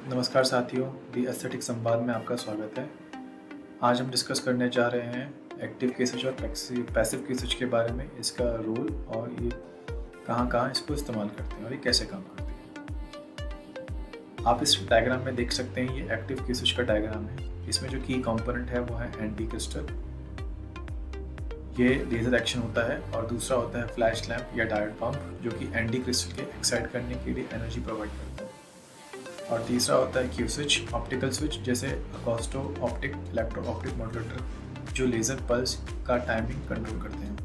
नमस्कार साथियों, दी एस्थेटिक संवाद में आपका स्वागत है। आज हम डिस्कस करने जा रहे हैं एक्टिव केसेज और पैसिव केसेज के बारे में, इसका रोल और ये कहाँ-कहाँ इसको इस्तेमाल करते हैं और ये कैसे काम करते हैं। आप इस डायग्राम में देख सकते हैं, ये एक्टिव केसेज का डायग्राम है। इसमें जो की कंपोनेंट है वो है एंटी क्रिस्टल। ये लेज़र एक्शन होता है और दूसरा होता है फ्लैश लैंप या डायोड पंप, जो कि एंटी क्रिस्टल के एक्साइट करने के लिए एनर्जी प्रोवाइड करता है। और तीसरा होता है क्यू स्विच, ऑप्टिकल स्विच जैसे अकोस्टो ऑप्टिक, इलेक्ट्रो ऑप्टिक मॉड्यूलेटर, जो लेज़र पल्स का टाइमिंग कंट्रोल करते हैं।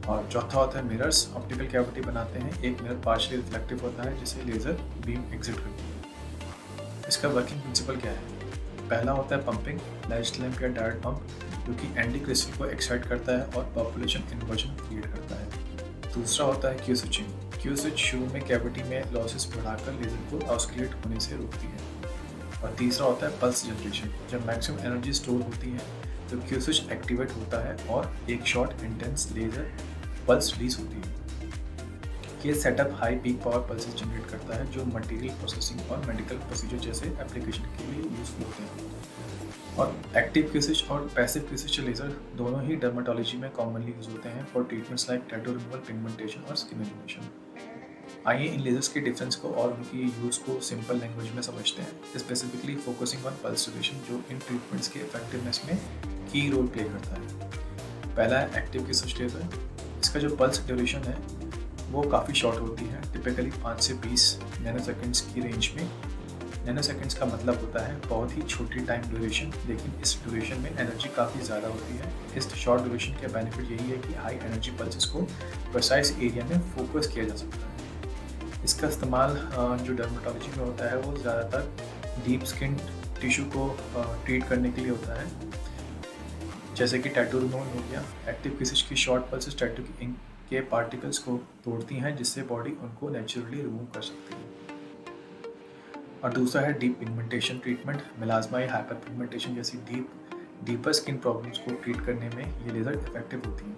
और चौथा होता है मिरर्स, ऑप्टिकल कैविटी बनाते हैं। एक मिरर पार्शियली रिफ्लेक्टिव होता है जिसे लेज़र बीम एग्जिट करती है। इसका वर्किंग प्रिंसिपल क्या है? पहला होता है पंपिंग, फ्लैश लैंप या डायोड पंप, जो कि एंटी क्रिस्टल को एक्साइट करता है और पॉपुलेशन इन्वर्जन क्रिएट करता है। दूसरा होता है क्यू स्विचिंग। क्यू स्विच शुरू में कैविटी में लॉसेस बढ़ाकर लेज़र को ऑस्किलेट होने से रोकती है। और तीसरा होता है पल्स जनरेशन। जब मैक्सिमम एनर्जी स्टोर होती है तो क्यू स्विच एक्टिवेट होता है और एक short intense laser pulse release होती है। ये setup high peak power pulses generate करता है, जो मटेरियल प्रोसेसिंग और मेडिकल प्रोसीजर जैसे एप्लीकेशन के लिए यूजफुल होते हैं। और एक्टिव क्यू स्विच और पैसिव क्यू स्विच लेज़र दोनों ही डर्मेटोलॉजी में कॉमनली यूज होते हैं for treatments like tattoo removal, pigmentation और स्किन एलिमिनेशन। आइए इन लेजर्स के डिफरेंस को और उनकी यूज़ को सिंपल लैंग्वेज में समझते हैं, specifically focusing on pulse duration, जो इन ट्रीटमेंट्स के इफेक्टिवनेस में की रोल प्ले करता है। पहला है एक्टिव क्यू स्विच लेज़र। इसका जो पल्स ड्यूरेशन है वो काफ़ी शॉर्ट होती है, टिपिकली 5 से 20 नैनोसेकंड्स की रेंज में। नैनोसेकंड्स का मतलब होता है बहुत ही छोटी टाइम ड्यूरेशन, लेकिन इस ड्यूरेशन में एनर्जी काफ़ी ज़्यादा होती है। इस शॉर्ट ड्यूरेशन का बेनिफिट यही है कि हाई एनर्जी पल्सेस को प्रिसाइज एरिया में फोकस किया जा सकता है। इसका इस्तेमाल जो डर्मेटोलॉजी में होता है वो ज़्यादातर डीप स्किन टिश्यू को ट्रीट करने के लिए होता है, जैसे कि टैटू रिमूवल हो गया। एक्टिव केसेज की शॉर्ट पल्सेस टैटू की इंक के पार्टिकल्स को तोड़ती हैं, जिससे बॉडी उनको नेचुरली रिमूव कर सकती है। और दूसरा है डीप पिगमेंटेशन ट्रीटमेंट। मेलास्मा या हाइपर पिगमेंटेशन जैसी डीपर स्किन प्रॉब्लम्स को ट्रीट करने में ये लेज़र इफेक्टिव होती हैं।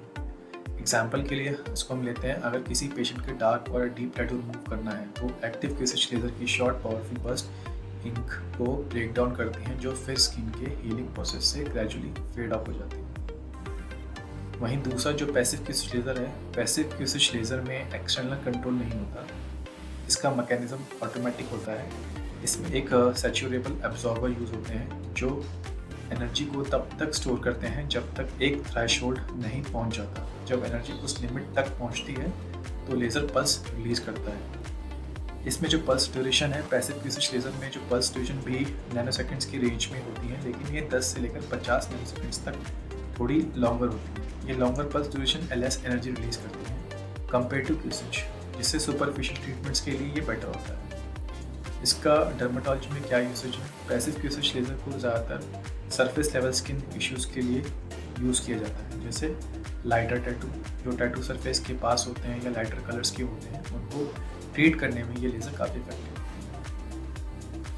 एग्जाम्पल के लिए इसको हम लेते हैं, अगर किसी पेशेंट के डार्क और डीप टैटू रिमूव करना है तो एक्टिव केसेज लेज़र की शॉर्ट पावरफुल बर्स्ट इंक को ब्रेक डाउन करती हैं, जो फिर स्किन के हीलिंग प्रोसेस से ग्रेजुअली फेड ऑफ हो जाती है। वहीं दूसरा जो पैसिव क्यूसिज लेज़र है, पैसिव क्यूसिज लेज़र में एक्सटर्नल कंट्रोल नहीं होता। इसका मैकेनिज्म ऑटोमेटिक होता है। इसमें एक सैचुरेबल एब्जॉर्बर यूज़ होते हैं, जो एनर्जी को तब तक स्टोर करते हैं जब तक एक थ्रेशोल्ड नहीं पहुंच जाता। जब एनर्जी उस लिमिट तक पहुंचती है तो लेज़र पल्स रिलीज करता है। इसमें जो पल्स ड्यूरेशन है, पैसिव क्यूसिज लेज़र में जो पल्स ड्यूरेशन भी नैनोसेकंड्स की रेंज में होती है, लेकिन ये 10 से लेकर 50 नैनोसेकंड्स तक थोड़ी लॉन्गर होती है। ये longer pulse duration less energy release करती है कंपेयर टू क्यूसिज, जिससे सुपरफिशियल ट्रीटमेंट्स के लिए ये बेटर होता है। इसका डर्मेटोलॉजी में क्या यूसेज है? पैसिव क्यूसिज लेज़र को ज़्यादातर सरफेस लेवल स्किन इश्यूज़ के लिए यूज़ किया जाता है, जैसे लाइटर टैटू, जो टैटू सरफेस के पास होते हैं या लाइटर कलर्स के होते हैं, उनको ट्रीट करने में ये लेज़र काफ़ी इफेक्टिव है।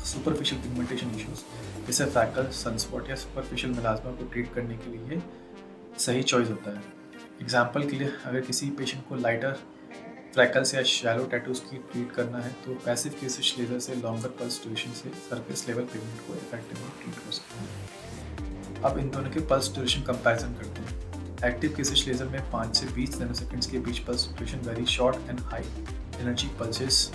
सुपरफिशियल पिगमेंटेशन इश्यूज़ जैसे फ्रैकल, सनस्पॉट या सुपरफिशियल मेलास्मा को ट्रीट करने के लिए सही चॉइस होता है। एग्जाम्पल के लिए, अगर किसी पेशेंट को लाइटर फ्रैकल्स या शैलो टैटूज की ट्रीट करना है तो पैसिव क्यूसिज लेज़र से लॉन्गर पल्स ड्यूरेशन से सरफेस लेवल पिगमेंट को इफेक्टिवली ट्रीट कर सकते हैं। अब इन दोनों के पल्स ड्यूरेशन कंपैरिजन करते हैं। एक्टिव क्यूसिज लेज़र में 5 से 20 नैनोसेकंड्स के बीच pulse duration very short and high energy pulses,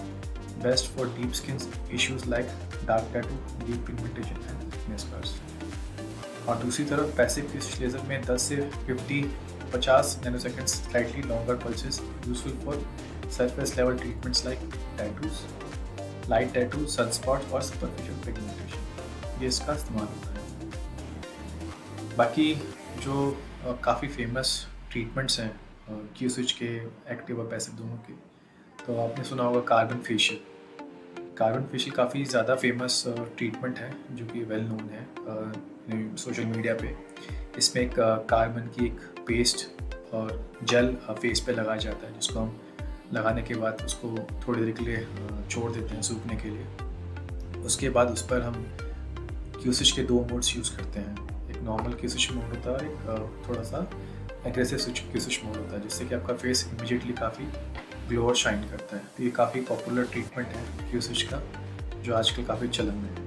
best for deep skin issues like dark tattoo, deep pigmentation and thickness scars. और दूसरी तरफ पैसिव क्यूसिज लेज़र में 10 से 50 nanoseconds slightly longer pulses, useful for surface level treatments like tattoos, light tattoo, sunspot और superficial pigmentation. ये इसका इस्तेमाल होता है। बाकी जो काफ़ी फेमस ट्रीटमेंट्स हैं क्यू स्विच के, एक्टिव और पैसिव दोनों के, तो आपने सुना होगा कार्बन फेशियल। कार्बन फेशियल काफ़ी ज़्यादा फेमस ट्रीटमेंट है, जो कि वेल नोन है सोशल मीडिया पे। इसमें एक कार्बन की एक पेस्ट और जेल फेस पे लगाया जाता है, जिसको हम लगाने के बाद उसको थोड़ी देर के लिए छोड़ देते हैं सूखने के लिए। उसके बाद उस पर हम क्यू स्विच के 2 मोड्स यूज़ करते हैं। एक नॉर्मल क्यू स्विच मोड होता है और एक थोड़ा सा एग्रेसिव क्यू स्विच मोड होता है, जिससे कि आपका फेस इमीडिएटली काफ़ी ग्लो और शाइन करता है। तो ये काफ़ी पॉपुलर ट्रीटमेंट है क्यू स्विच का। जो आजकल काफ़ी चलन में है।